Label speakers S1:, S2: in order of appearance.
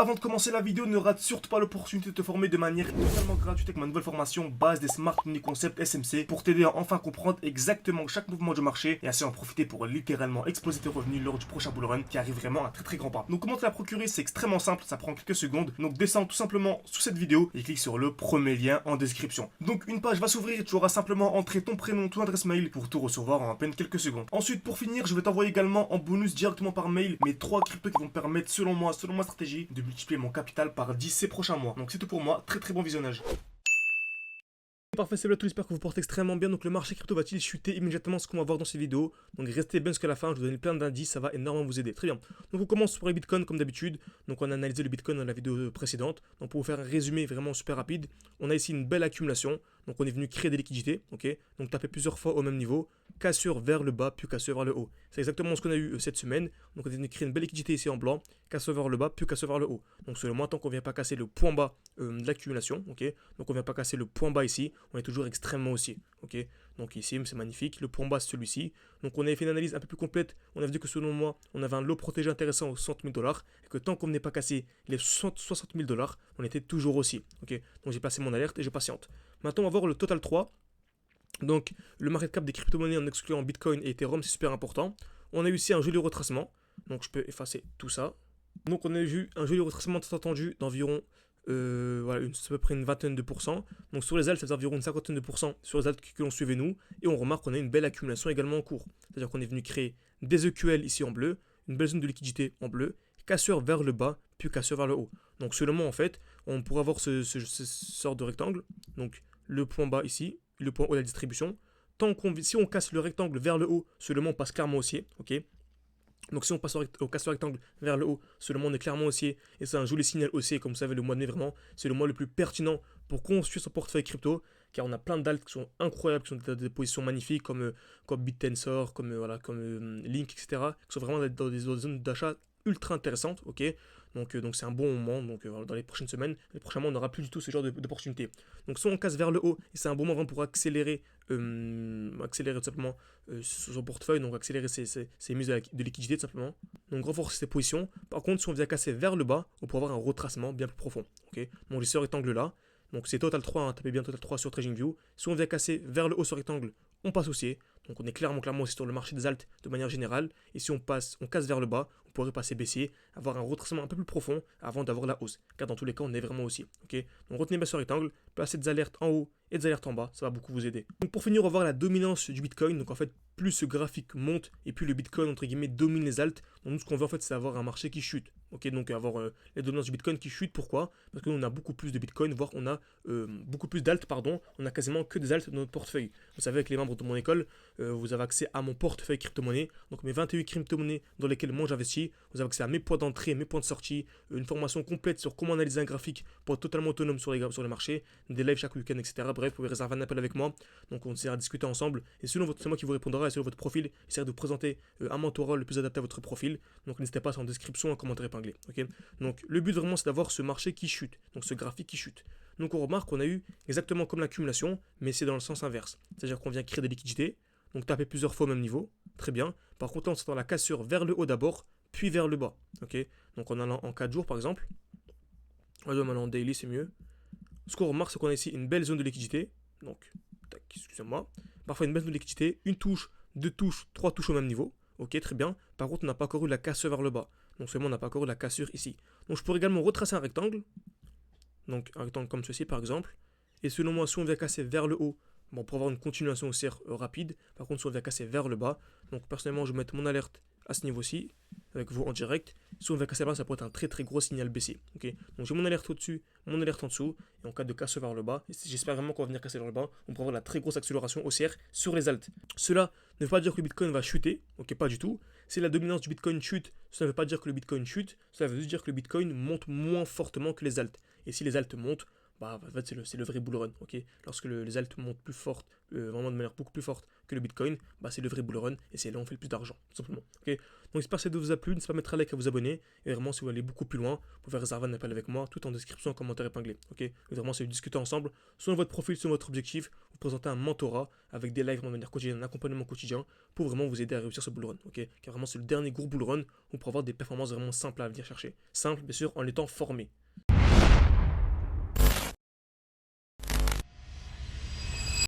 S1: avant de commencer la vidéo, ne rate surtout pas l'opportunité de te former de manière totalement gratuite avec ma nouvelle formation base des Smart Money Concept SMC pour t'aider à enfin comprendre exactement chaque mouvement du marché et ainsi en profiter pour littéralement exploser tes revenus lors du prochain bull run qui arrive vraiment à très grand pas. Donc comment te la procurer, c'est extrêmement simple, ça prend quelques secondes. Donc descends tout simplement sous cette vidéo et clique sur le premier lien en description. Donc une page va s'ouvrir et tu auras simplement entré ton prénom, ton adresse mail pour tout recevoir en à peine quelques secondes. Ensuite, pour finir, je vais t'envoyer également en bonus directement par mail mes 3 cryptos qui vont me permettre, selon moi, selon ma stratégie, de multiplier mon capital par 10 ces prochains mois. Donc c'est tout pour moi, très bon visionnage. Parfait, salut à tous, j'espère que vous portez extrêmement bien. Donc le marché crypto va-t-il chuter immédiatement, ce qu'on va voir dans cette vidéo. Donc restez bien jusqu'à la fin, je vous donne plein d'indices, ça va énormément vous aider. Très bien. Donc on commence pour les bitcoins comme d'habitude. Donc on a analysé le bitcoin dans la vidéo précédente. Donc pour vous faire un résumé vraiment super rapide, on a ici une belle accumulation. Donc on est venu créer des liquidités, ok. Donc taper plusieurs fois au même niveau, cassure vers le bas, puis cassure vers le haut. C'est exactement ce qu'on a eu cette semaine. Donc on est venu créer une belle liquidité ici en blanc, cassure vers le bas, puis cassure vers le haut. Donc selon moi, tant qu'on ne vient pas casser le point bas de l'accumulation, ok. Donc on ne vient pas casser le point bas ici, on est toujours extrêmement haussier, ok. Donc ici c'est magnifique, le point bas c'est celui-ci. Donc on avait fait une analyse un peu plus complète, on a vu que selon moi, on avait un lot protégé intéressant aux 60 000 $, et que tant qu'on n'est pas cassé les 60 000 $, on était toujours haussier, ok. Donc j'ai passé mon alerte et je patiente. Maintenant on va voir le total 3. Donc le market cap des crypto-monnaies en excluant Bitcoin et Ethereum, c'est super important. On a eu ici un joli retracement, donc je peux effacer tout ça. Donc on a vu un joli retracement très attendu d'environ voilà, à peu près une vingtaine de pourcents. Donc sur les alts, ça faisait environ une cinquantaine de pourcents sur les alts que l'on suivait nous. Et on remarque qu'on a une belle accumulation également en cours. C'est-à-dire qu'on est venu créer des EQL ici en bleu, une belle zone de liquidité en bleu, casseur vers le bas, puis casseur vers le haut. Donc seulement en fait, on pourra avoir ce sort de rectangle. Donc le point bas ici, le point haut de la distribution. Si on casse le rectangle vers le haut, seulement on passe clairement haussier, ok. Donc si on passe au casse rectangle vers le haut, seulement on est clairement haussier, et c'est un joli signal haussier, comme vous savez, le mois de mai vraiment, c'est le mois le plus pertinent pour construire son portefeuille crypto, car on a plein d'alts qui sont incroyables, qui sont des positions magnifiques, comme BitTensor, comme Link, etc., qui sont vraiment dans des zones d'achat ultra intéressantes, ok. Donc c'est un bon moment, donc dans les prochaines semaines, les prochains mois, on n'aura plus du tout ce genre d'opportunité. Donc soit on casse vers le haut, et c'est un bon moment pour accélérer tout simplement son portefeuille, donc accélérer ses mises de liquidité tout simplement, donc renforcer ses positions. Par contre, si on vient casser vers le bas, on pourra avoir un retracement bien plus profond, ok. Donc j'ai ce rectangle là, donc c'est Total 3, hein, tapez bien Total 3 sur TradingView. Si on vient casser vers le haut ce rectangle, on passe haussier. Donc on est clairement aussi sur le marché des alts de manière générale. Et si on casse vers le bas, on pourrait passer baissier, avoir un retracement un peu plus profond avant d'avoir la hausse. Car dans tous les cas, on est vraiment haussier. Okay, donc retenez bien ce rectangle, placez des alertes en haut et des alertes en bas, ça va beaucoup vous aider. Donc pour finir, on va voir la dominance du Bitcoin. Donc en fait, plus ce graphique monte et plus le Bitcoin entre guillemets domine les alts. Donc nous, ce qu'on veut en fait, c'est avoir un marché qui chute. Ok, donc avoir les dominances du Bitcoin qui chutent. Pourquoi? Parce qu'on a beaucoup plus de Bitcoin, voire on a beaucoup plus d'alts, pardon. On a quasiment que des alts dans notre portefeuille. Vous savez, avec les membres de mon école, vous avez accès à mon portefeuille crypto-monnaie. Donc mes 28 crypto-monnaies dans lesquelles moi j'investis. Vous avez accès à mes points d'entrée, mes points de sortie, une formation complète sur comment analyser un graphique pour être totalement autonome sur les marchés, des lives chaque week-end, etc. Bref, vous pouvez réserver un appel avec moi. Donc on essaiera de discuter ensemble. Et c'est moi qui vous répondra. Et selon votre profil, j'essaierai de vous présenter un mentorat le plus adapté à votre profil. Donc n'hésitez pas, c'est en description, un commentaire épinglé. Okay, donc le but vraiment, c'est d'avoir ce marché qui chute, donc ce graphique qui chute. Donc on remarque qu'on a eu exactement comme l'accumulation, mais c'est dans le sens inverse. C'est-à-dire qu'on vient créer des liquidités, donc taper plusieurs fois au même niveau, très bien. Par contre là, on s'attend à la cassure vers le haut d'abord, puis vers le bas. Okay, donc en allant en 4 jours par exemple, en allant en daily c'est mieux. Ce qu'on remarque, c'est qu'on a ici une belle zone de liquidité, donc tac, excusez-moi, parfois une belle zone de liquidité, une touche, deux touches, trois touches au même niveau. Ok, très bien. Par contre, on n'a pas encore eu la cassure vers le bas. Donc seulement on n'a pas encore eu la cassure ici. Donc je pourrais également retracer un rectangle. Donc un rectangle comme ceci par exemple. Et selon moi, si on vient casser vers le haut, bon, pour avoir une continuation haussière rapide. Par contre, si on vient casser vers le bas, donc personnellement, je vais mettre mon alerte à ce niveau-ci, avec vous en direct. Si on vient casser là, ça pourrait être un très gros signal baissier. Okay, donc j'ai mon alerte au-dessus, mon alerte en dessous, et en cas de casse vers le bas, j'espère vraiment qu'on va venir casser vers le bas, on pourra avoir la très grosse accélération haussière sur les alts. Cela ne veut pas dire que le Bitcoin va chuter, ok, pas du tout. Si la dominance du Bitcoin chute, ça ne veut pas dire que le Bitcoin chute, ça veut juste dire que le Bitcoin monte moins fortement que les alts. Et si les alts montent, bah, en fait, c'est le vrai bull run, ok. Lorsque les alts montent plus fortes, vraiment de manière beaucoup plus forte que le Bitcoin, bah, c'est le vrai bull run et c'est là où on fait le plus d'argent, tout simplement. Ok, donc j'espère que cette vidéo vous a plu, n'hésitez pas à mettre un like et à vous abonner. Et vraiment, si vous voulez aller beaucoup plus loin, vous pouvez réserver un appel avec moi, tout en description, en commentaire épinglé. Ok, donc vraiment, c'est de discuter ensemble, selon votre profil, selon votre objectif, vous présenter un mentorat avec des lives de manière quotidienne, un accompagnement quotidien pour vraiment vous aider à réussir ce bull run. Ok, car vraiment, c'est le dernier gros bull run où pour avoir des performances vraiment simples à venir chercher. Simple, bien sûr, en étant formé.